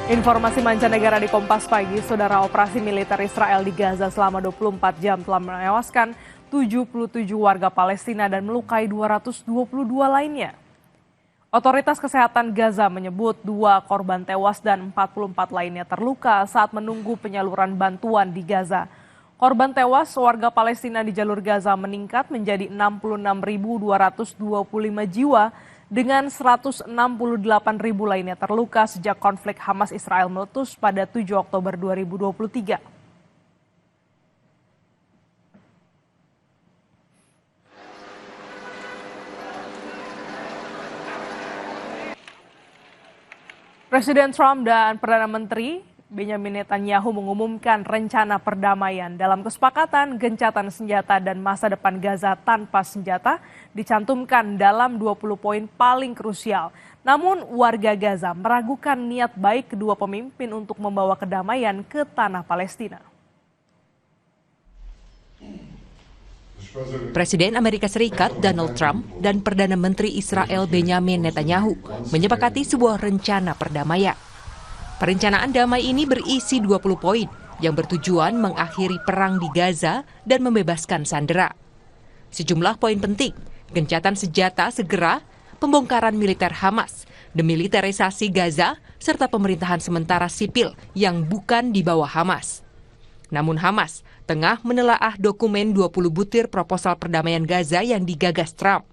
Informasi mancanegara di Kompas Pagi, Saudara. Operasi militer Israel di Gaza selama 24 jam telah menewaskan 77 warga Palestina dan melukai 222 lainnya. Otoritas Kesehatan Gaza menyebut 2 korban tewas dan 44 lainnya terluka saat menunggu penyaluran bantuan di Gaza. Korban tewas warga Palestina di jalur Gaza meningkat menjadi 66.225 jiwa dengan 168.000 lainnya terluka sejak konflik Hamas-Israel meletus pada 7 Oktober 2023. Presiden Trump dan Perdana Menteri Benjamin Netanyahu mengumumkan rencana perdamaian dalam kesepakatan gencatan senjata dan masa depan Gaza tanpa senjata dicantumkan dalam 20 poin paling krusial. Namun warga Gaza meragukan niat baik kedua pemimpin untuk membawa kedamaian ke tanah Palestina. Presiden Amerika Serikat Donald Trump dan Perdana Menteri Israel Benjamin Netanyahu menyepakati sebuah rencana perdamaian. Perencanaan damai ini berisi 20 poin yang bertujuan mengakhiri perang di Gaza dan membebaskan sandera. Sejumlah poin penting, gencatan senjata segera, pembongkaran militer Hamas, demilitarisasi Gaza, serta pemerintahan sementara sipil yang bukan di bawah Hamas. Namun Hamas tengah menelaah dokumen 20 butir proposal perdamaian Gaza yang digagas Trump.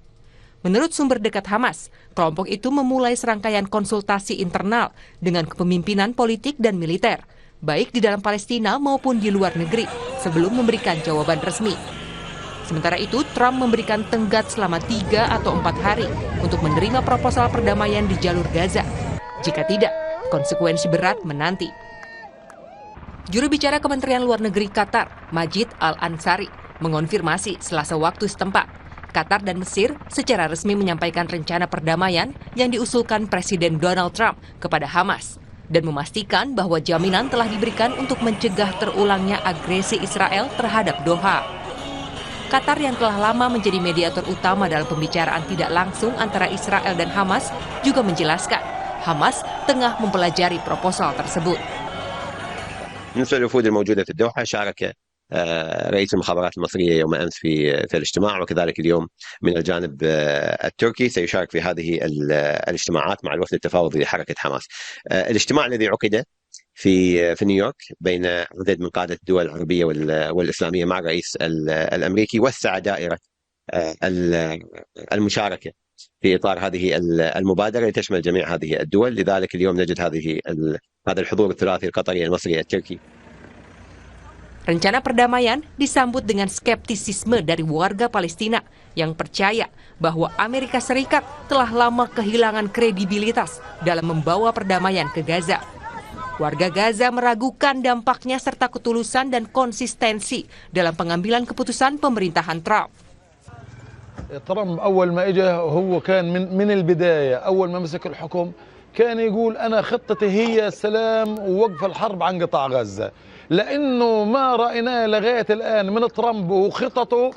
Menurut sumber dekat Hamas, kelompok itu memulai serangkaian konsultasi internal dengan kepemimpinan politik dan militer, baik di dalam Palestina maupun di luar negeri, sebelum memberikan jawaban resmi. Sementara itu, Trump memberikan tenggat selama 3 atau 4 hari untuk menerima proposal perdamaian di jalur Gaza. Jika tidak, konsekuensi berat menanti. Juru bicara Kementerian Luar Negeri Qatar, Majid Al-Ansari, mengonfirmasi Selasa waktu setempat, Qatar dan Mesir secara resmi menyampaikan rencana perdamaian yang diusulkan Presiden Donald Trump kepada Hamas dan memastikan bahwa jaminan telah diberikan untuk mencegah terulangnya agresi Israel terhadap Doha. Qatar yang telah lama menjadi mediator utama dalam pembicaraan tidak langsung antara Israel dan Hamas juga menjelaskan Hamas tengah mempelajari proposal tersebut. بالنسبة للوفود الموجودة في الدوحة شارك رئيس المخابرات المصرية يوم أمس في الاجتماع، وكذلك اليوم من الجانب التركي سيشارك في هذه الاجتماعات مع الوفد التفاوضي لحركة حماس. الاجتماع الذي عقد في نيويورك بين عدد من قادة الدول العربية والإسلامية مع الرئيس الأمريكي وسع دائرة المشاركة في إطار هذه المبادرة لتشمل جميع هذه الدول. لذلك اليوم نجد هذا الحضور الثلاثي القطري المصري التركي. Rencana perdamaian disambut dengan skeptisisme dari warga Palestina yang percaya bahwa Amerika Serikat telah lama kehilangan kredibilitas dalam membawa perdamaian ke Gaza. Warga Gaza meragukan dampaknya serta ketulusan dan konsistensi dalam pengambilan keputusan pemerintahan Trump. ترامب أول ما إجا هو كان من البداية أول ما مسك الحكم كان يقول أنا خطتي هي السلام ووقف الحرب عن قطاع غزة، لأنه ما رأيناه لغاية الآن من ترامب وخططه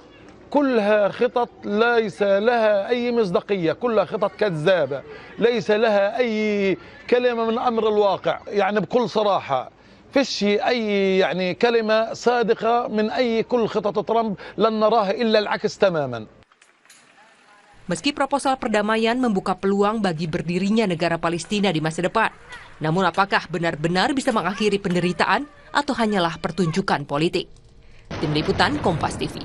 كلها خطط ليس لها أي مصداقية، كلها خطط كذابة، ليس لها أي كلمة من أمر الواقع. يعني بكل صراحة فيش أي يعني كلمة صادقة من أي كل خطط ترامب، لن نراها إلا العكس تماما. Meski proposal perdamaian membuka peluang bagi berdirinya negara Palestina di masa depan, namun apakah benar-benar bisa mengakhiri penderitaan atau hanyalah pertunjukan politik? Tim Liputan Kompas TV.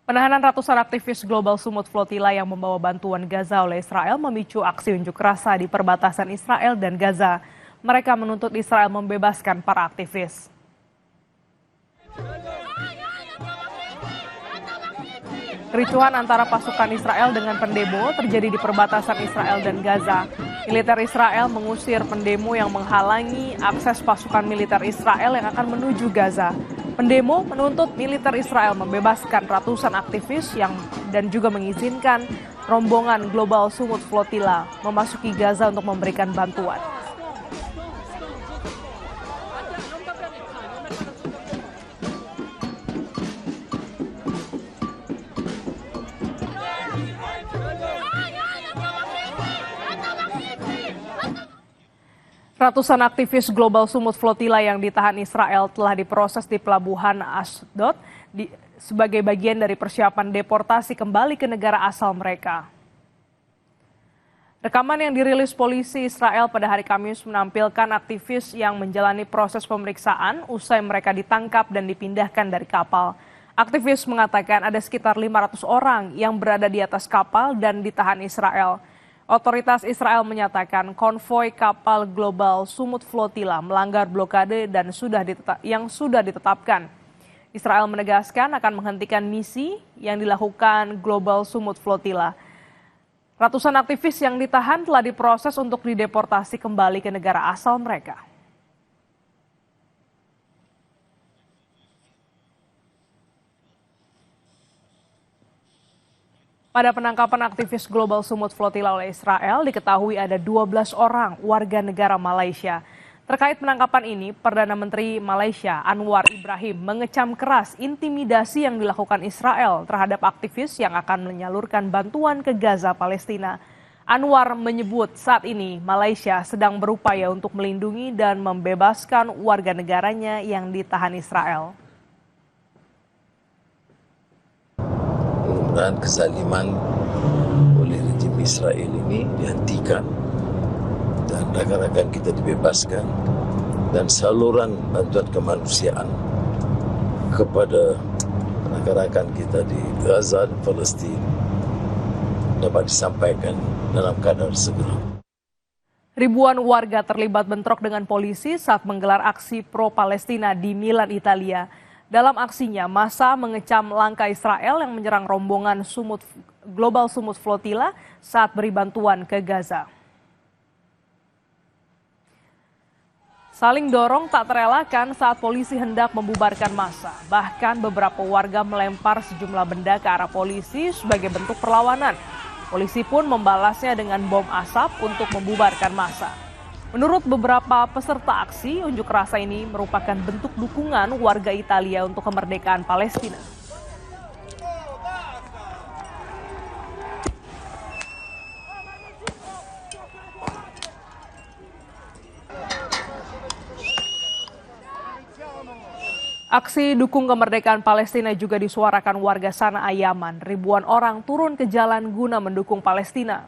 Penahanan ratusan aktivis Global Sumut Flotilla yang membawa bantuan Gaza oleh Israel memicu aksi unjuk rasa di perbatasan Israel dan Gaza. Mereka menuntut Israel membebaskan para aktivis. Kericuhan antara pasukan Israel dengan pendemo terjadi di perbatasan Israel dan Gaza. Militer Israel mengusir pendemo yang menghalangi akses pasukan militer Israel yang akan menuju Gaza. Pendemo menuntut militer Israel membebaskan ratusan aktivis dan juga mengizinkan rombongan Global Sumut Flotilla memasuki Gaza untuk memberikan bantuan. Ratusan aktivis Global Sumut Flotilla yang ditahan Israel telah diproses di pelabuhan Ashdod sebagai bagian dari persiapan deportasi kembali ke negara asal mereka. Rekaman yang dirilis polisi Israel pada hari Kamis menampilkan aktivis yang menjalani proses pemeriksaan usai mereka ditangkap dan dipindahkan dari kapal. Aktivis mengatakan ada sekitar 500 orang yang berada di atas kapal dan ditahan Israel. Otoritas Israel menyatakan konvoi kapal Global Sumut Flotilla melanggar blokade dan sudah ditetapkan. Israel menegaskan akan menghentikan misi yang dilakukan Global Sumut Flotilla. Ratusan aktivis yang ditahan telah diproses untuk dideportasi kembali ke negara asal mereka. Pada penangkapan aktivis Global Sumut Flotilla oleh Israel, diketahui ada 12 orang warga negara Malaysia. Terkait penangkapan ini, Perdana Menteri Malaysia Anwar Ibrahim mengecam keras intimidasi yang dilakukan Israel terhadap aktivis yang akan menyalurkan bantuan ke Gaza, Palestina. Anwar menyebut saat ini Malaysia sedang berupaya untuk melindungi dan membebaskan warga negaranya yang ditahan Israel. Mudah-mudahan kezaliman oleh rejim Israel ini dihentikan dan rakan-rakan kita dibebaskan dan saluran bantuan kemanusiaan kepada rakan-rakan kita di Gaza dan Palestin dapat disampaikan dalam kadar segera. Ribuan warga terlibat bentrok dengan polisi saat menggelar aksi pro-Palestina di Milan, Italia. Dalam aksinya, massa mengecam langkah Israel yang menyerang rombongan Global Sumut Flotilla saat beri bantuan ke Gaza. Saling dorong tak terelakkan saat polisi hendak membubarkan massa. Bahkan beberapa warga melempar sejumlah benda ke arah polisi sebagai bentuk perlawanan. Polisi pun membalasnya dengan bom asap untuk membubarkan massa. Menurut beberapa peserta aksi, unjuk rasa ini merupakan bentuk dukungan warga Italia untuk kemerdekaan Palestina. Aksi dukung kemerdekaan Palestina juga disuarakan warga Sanaa, Yaman. Ribuan orang turun ke jalan guna mendukung Palestina.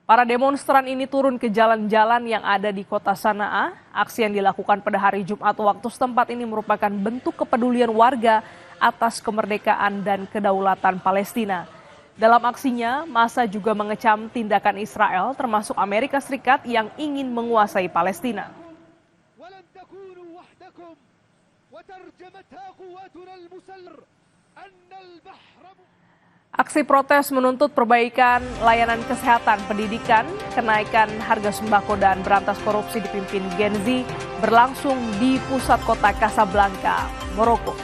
Para demonstran ini turun ke jalan-jalan yang ada di kota Sanaa. Aksi yang dilakukan pada hari Jumat waktu setempat ini merupakan bentuk kepedulian warga atas kemerdekaan dan kedaulatan Palestina. Dalam aksinya, massa juga mengecam tindakan Israel termasuk Amerika Serikat yang ingin menguasai Palestina. Aksi protes menuntut perbaikan layanan kesehatan, pendidikan, kenaikan harga sembako dan berantas korupsi dipimpin Gen Z berlangsung di pusat kota Casablanca, Maroko.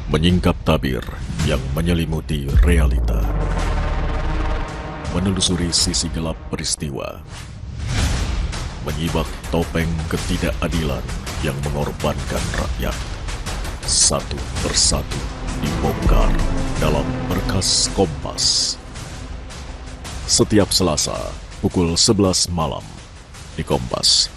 Menyingkap tabir yang menyelimuti realita. Menelusuri sisi gelap peristiwa, menyibak topeng ketidakadilan yang mengorbankan rakyat. Satu persatu dibongkar dalam Berkas Kompas. Setiap Selasa pukul 11 malam di Kompas.